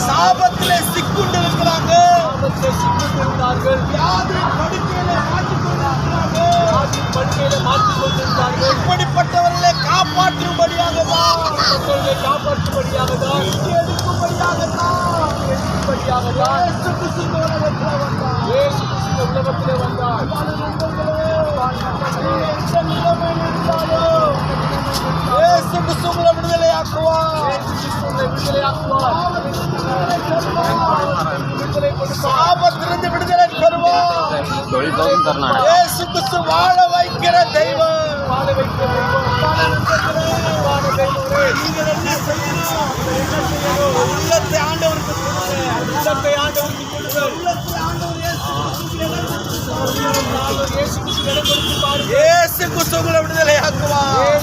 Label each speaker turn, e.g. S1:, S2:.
S1: சாபத்திலே சிக்குண்டு இருக்கிறாங்க.
S2: படுக்கையில மாற்றிக்கொண்டிருக்கிறார்கள்.
S1: இப்படிப்பட்டவர்களை காப்பாற்றும்படியாக தான்
S2: எடுக்கும்படியாக இயேசு கிறிஸ்து உலகத்திலே வந்தார்.
S1: இயேசு கிறிஸ்து உங்களை விடுதலையாக்குவார். சாபத்திலிருந்து விடுதலை பெறுவார். இயேசு கிறிஸ்து வாழ வைக்கிற தெய்வம். நீங்கள் என்ன செய்யணும்? உள்ளத்தை ஆண்டவருக்கு இயேசு கிறிஸ்து உங்களை விடுதலையாக்குவார்.